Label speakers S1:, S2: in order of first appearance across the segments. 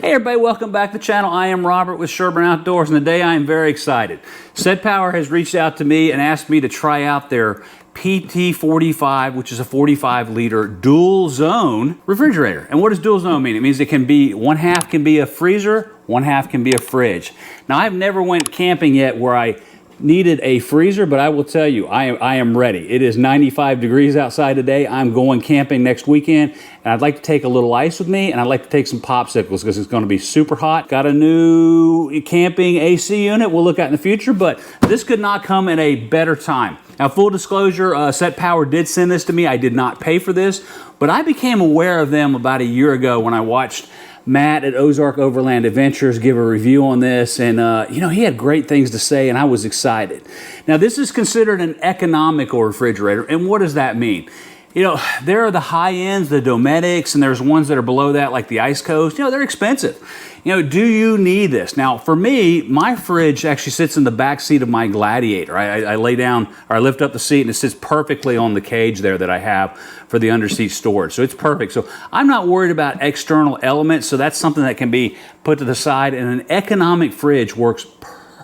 S1: Hey everybody, welcome back to the channel. I am Robert with Sherburne Outdoors, and today I am very excited. SetPower has reached out to me and asked me to try out their PT45, which is a 45-liter dual zone refrigerator. And what does dual zone mean? It means it can be, one half can be a freezer, one half can be a fridge. Now I've never went camping yet where I needed a freezer, but I will tell you, I am ready. It is 95 degrees outside today. I'm going camping next weekend, and I'd like to take a little ice with me, and I'd like to take some popsicles because it's going to be super hot. Got a new camping AC unit we'll look at in the future, but this could not come at a better time. Now, full disclosure, SetPower did send this to me. I did not pay for this, but I became aware of them about a year ago when I watched Matt at Ozark Overland Adventures give a review on this, and you know, he had great things to say, and I was excited. Now, this is considered an economical refrigerator, and what does that mean? You know, there are the high ends, the Domestics, and there's ones that are below that, like the Ice Coast. You know, they're expensive. You know, do you need this? Now, for me, my fridge actually sits in the back seat of my Gladiator. I lay down, or I lift up the seat, and it sits perfectly on the cage there that I have for the underseat storage. So it's perfect. So I'm not worried about external elements, so that's something that can be put to the side, and an economic fridge works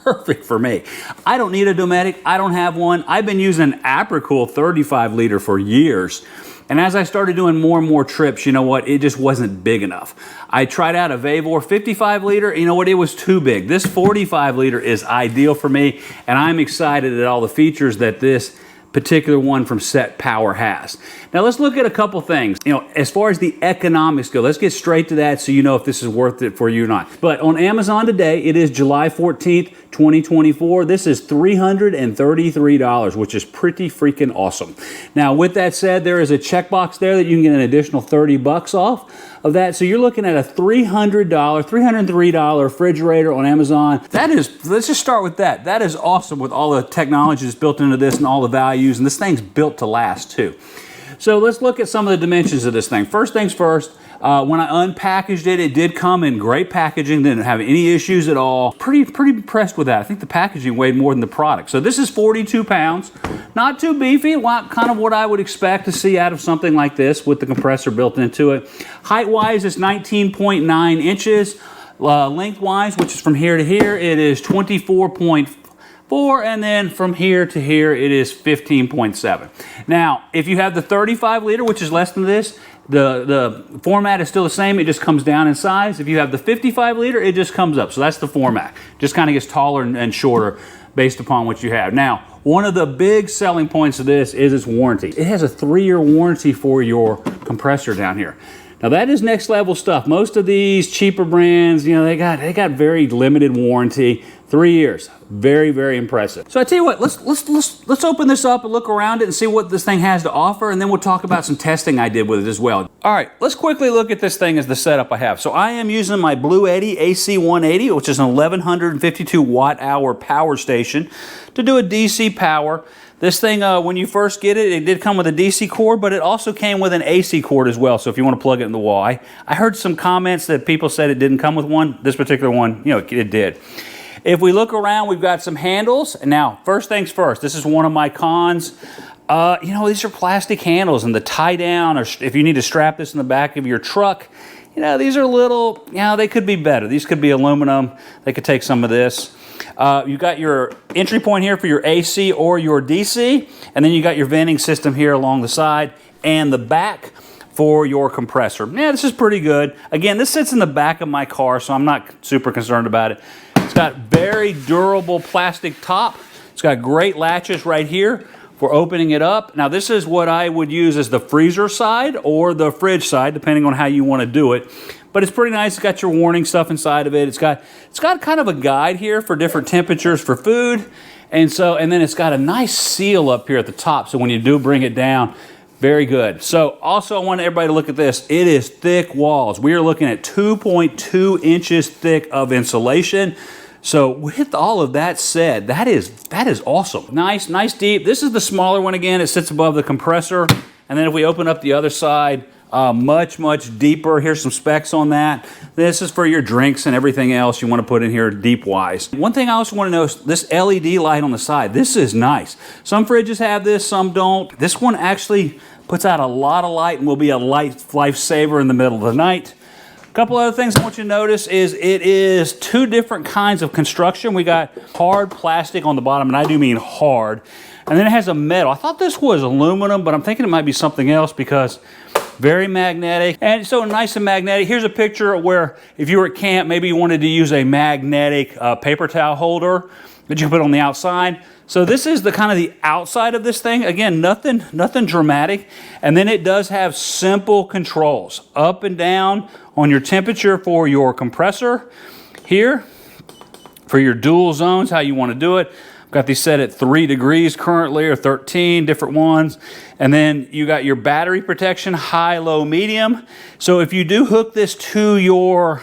S1: perfect for me. I don't need a Dometic. I don't have one. I've been using an Apricool 35-liter for years. And as I started doing more and more trips, you know what? It just wasn't big enough. I tried out a Vavor 55-liter. You know what? It was too big. This 45-liter is ideal for me, and I'm excited at all the features that this particular one from SetPower has. Now let's look at a couple things. You know, as far as the economics go, let's get straight to that so you know if this is worth it for you or not. But on Amazon today, it is July 14th, 2024. This is $333, which is pretty freaking awesome. Now, with that said, there is a checkbox there that you can get an additional 30 bucks off of that. So you're looking at a $303 refrigerator on Amazon. That is, let's just start with that. That is awesome with all the technology that's built into this and all the values, and this thing's built to last too. So let's look at some of the dimensions of this thing. First things first, when I unpackaged it, it did come in great packaging, didn't have any issues at all. Pretty impressed with that. I think the packaging weighed more than the product. So this is 42 pounds, not too beefy, kind of what I would expect to see out of something like this with the compressor built into it. Height-wise, it's 19.9 inches. Lengthwise, which is from here to here, it is 24.4, and then from here to here, it is 15.7. Now, if you have the 35-liter, which is less than this, the format is still the same. It just comes down in size. If you have the 55-liter, it just comes up. So that's the format. Just kind of gets taller and shorter based upon what you have. Now, one of the big selling points of this is its warranty. It has a 3-year warranty for your compressor down here. Now that is next level stuff. Most of these cheaper brands, you know, they got very limited warranty. 3 years, very impressive. So I tell you what, let's open this up and look around it and see what this thing has to offer, and then we'll talk about some testing I did with it as well. All right, let's quickly look at this thing as the setup I have. So I am using my Blue Eddy AC180, which is an 1152 watt-hour power station to do a DC power. This thing, when you first get it, it did come with a DC cord, but it also came with an AC cord as well, so if you want to plug it in the wall. I heard some comments that people said it didn't come with one. This particular one, you know, it did. If we look around, we've got some handles. Now, first things first, this is one of my cons. You know, these are plastic handles, and the tie down, or if you need to strap this in the back of your truck, you know, these are little, you know, they could be better. These could be aluminum. They could take some of this. You've got your entry point here for your AC or your DC, and then you got your venting system here along the side and the back for your compressor. Yeah, this is pretty good. Again, this sits in the back of my car, so I'm not super concerned about it. It's got very durable plastic top. It's got great latches right here for opening it up. Now, this is what I would use as the freezer side or the fridge side, depending on how you want to do it. But it's pretty nice. It's got your warning stuff inside of it. It's got kind of a guide here for different temperatures for food. And then it's got a nice seal up here at the top. So when you do bring it down, very good. So also I want everybody to look at this. It is thick walls. We are looking at 2.2 inches thick of insulation. So with all of that said, that is awesome. Nice deep. This is the smaller one again. It sits above the compressor. And then if we open up the other side, much deeper. Here's some specs on that. This is for your drinks and everything else you want to put in here deep wise. One thing I also want to know is this LED light on the side. This is nice. Some fridges have this, some don't. This one actually puts out a lot of light and will be a light lifesaver in the middle of the night. A couple other things I want you to notice is it is two different kinds of construction. We got hard plastic on the bottom, and I do mean hard. And then it has a metal. I thought this was aluminum, but I'm thinking it might be something else because very magnetic. And so nice and magnetic. Here's a picture where if you were at camp, maybe you wanted to use a magnetic paper towel holder that you put on the outside. So this is the kind of the outside of this thing. Again, nothing dramatic. And then it does have simple controls up and down on your temperature for your compressor here, for your dual zones, how you want to do it. I've got these set at 3 degrees currently, or 13 different ones. And then you got your battery protection, high, low, medium. So if you do hook this to your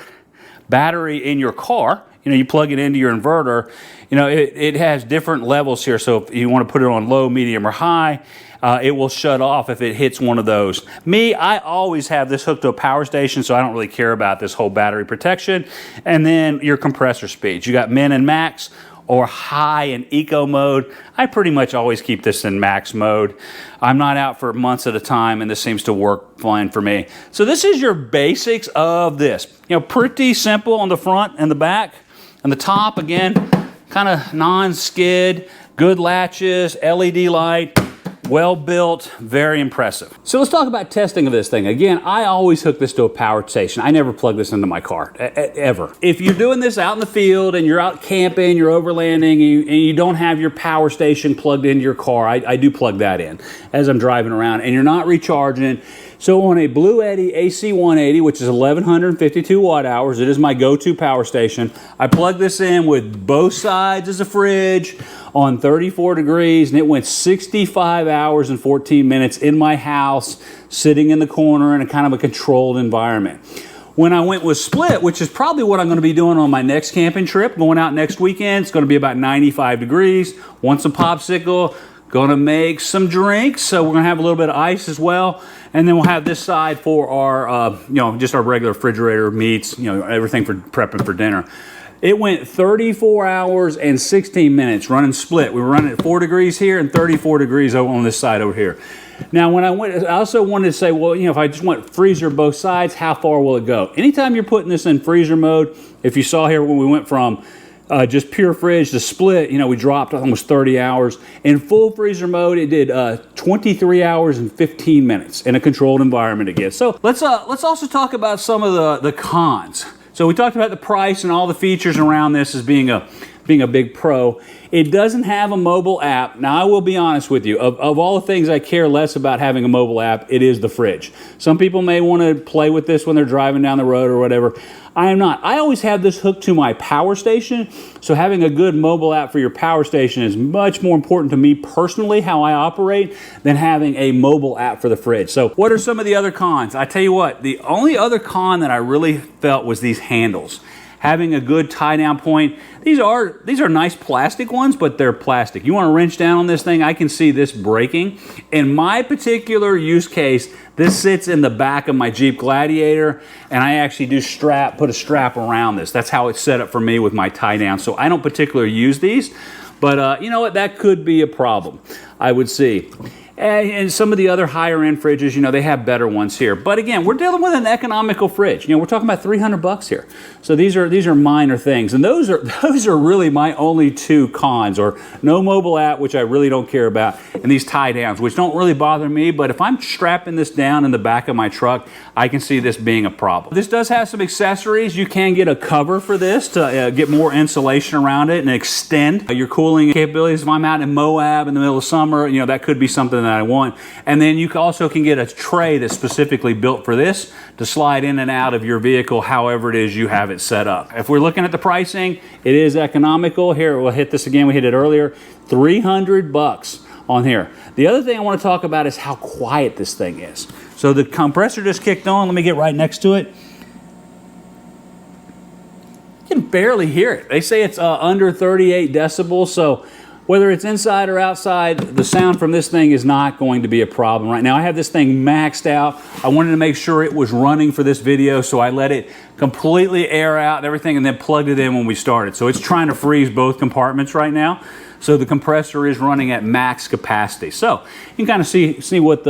S1: battery in your car, you know, you plug it into your inverter, you know, it has different levels here. So if you want to put it on low, medium, or high, it will shut off if it hits one of those. Me, I always have this hooked to a power station, so I don't really care about this whole battery protection. And then your compressor speeds. You got min and max, or high and eco mode. I pretty much always keep this in max mode. I'm not out for months at a time, and this seems to work fine for me. So this is your basics of this. You know, pretty simple on the front and the back. And the top, again, kind of non-skid, good latches, LED light, well built, very impressive. So let's talk about testing of this thing. Again, I always hook this to a power station. I never plug this into my car, ever. If you're doing this out in the field and you're out camping, you're overlanding, and you don't have your power station plugged into your car, I do plug that in as I'm driving around, and you're not recharging it. So on a Blue Eddy AC 180, which is 1152 watt hours, it is my go-to power station. I plug this in with both sides as a fridge on 34 degrees, and it went 65 hours and 14 minutes in my house, sitting in the corner in a kind of a controlled environment. When I went with split, which is probably what I'm going to be doing on my next camping trip, going out next weekend, it's going to be about 95 degrees, want some popsicle, going to make some drinks, so we're going to have a little bit of ice as well. And then we'll have this side for our, you know, just our regular refrigerator, meats, you know, everything for prepping for dinner. It went 34 hours and 16 minutes running split. We were running at 4 degrees here and 34 degrees over on this side over here. Now, when I went, I also wanted to say, well, you know, if I just went freezer both sides, how far will it go? Anytime you're putting this in freezer mode, if you saw here when we went from just pure fridge to split, you know, we dropped almost 30 hours. In full freezer mode, it did 23 hours and 15 minutes in a controlled environment again. So let's also talk about some of the cons. So we talked about the price and all the features around this as being a big pro. It doesn't have a mobile app. Now, I will be honest with you. Of all the things I care less about having a mobile app, it is the fridge. Some people may want to play with this when they're driving down the road or whatever. I am not. I always have this hooked to my power station, so having a good mobile app for your power station is much more important to me personally, how I operate, than having a mobile app for the fridge. So what are some of the other cons? I tell you what, the only other con that I really felt was these handles. Having a good tie down point. These are nice plastic ones, but they're plastic. You want to wrench down on this thing, I can see this breaking. In my particular use case, this sits in the back of my Jeep Gladiator, and I actually do put a strap around this. That's how it's set up for me with my tie down. So I don't particularly use these, but you know what, that could be a problem, I would see. And some of the other higher end fridges, you know, they have better ones here. But again, we're dealing with an economical fridge. You know, we're talking about 300 bucks here. So these are minor things. And those are really my only two cons, or no mobile app, which I really don't care about, and these tie downs, which don't really bother me. But if I'm strapping this down in the back of my truck, I can see this being a problem. This does have some accessories. You can get a cover for this to get more insulation around it and extend your cooling capabilities. If I'm out in Moab in the middle of summer, you know, that could be something that I want. And then you also can get a tray that's specifically built for this to slide in and out of your vehicle however it is you have it set up. If we're looking at the pricing, it is economical. Here, we'll hit this again. We hit it earlier. 300 bucks on here. The other thing I want to talk about is how quiet this thing is. So the compressor just kicked on. Let me get right next to it. You can barely hear it. They say it's under 38 decibels. So whether it's inside or outside, the sound from this thing is not going to be a problem. Right now, I have this thing maxed out. I wanted to make sure it was running for this video, so I let it completely air out and everything, and then plugged it in when we started. So it's trying to freeze both compartments right now. So the compressor is running at max capacity. So you can kind of see what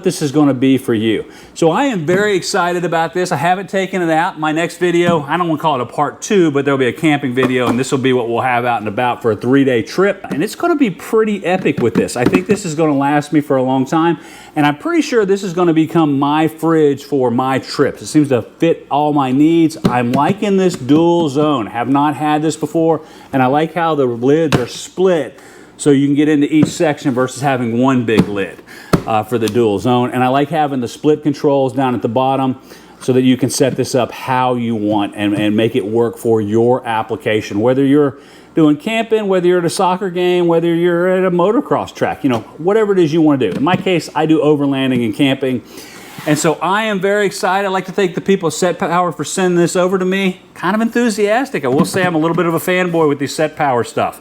S1: this is going to be for you. So I am very excited about this. I haven't taken it out. My next video, I don't want to call it a part 2, but there'll be a camping video, and this will be what we'll have out and about for a 3-day trip. And it's going to be pretty epic with this. I think this is going to last me for a long time, and I'm pretty sure this is going to become my fridge for my trips. It seems to fit all my needs. I'm liking this dual zone. Have not had this before, and I like how the lids are split so you can get into each section versus having one big lid for the dual zone. And I like having the split controls down at the bottom so that you can set this up how you want and make it work for your application. Whether you're doing camping, whether you're at a soccer game, whether you're at a motocross track, you know, whatever it is you want to do. In my case, I do overlanding and camping. And so I am very excited. I'd like to thank the people at SetPower for sending this over to me. Kind of enthusiastic. I will say I'm a little bit of a fanboy with these SetPower stuff.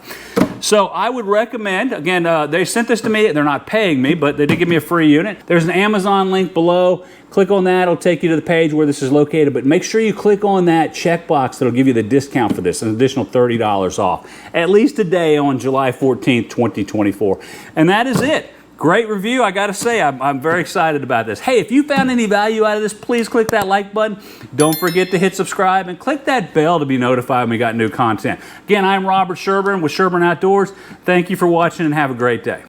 S1: So I would recommend, again, they sent this to me. They're not paying me, but they did give me a free unit. There's an Amazon link below. Click on that. It'll take you to the page where this is located. But make sure you click on that checkbox that'll give you the discount for this, an additional $30 off, at least today on July 14th, 2024. And that is it. Great review, I gotta say, I'm very excited about this. Hey, if you found any value out of this, please click that like button. Don't forget to hit subscribe and click that bell to be notified when we got new content. Again, I'm Robert Sherburne with Sherburne Outdoors. Thank you for watching and have a great day.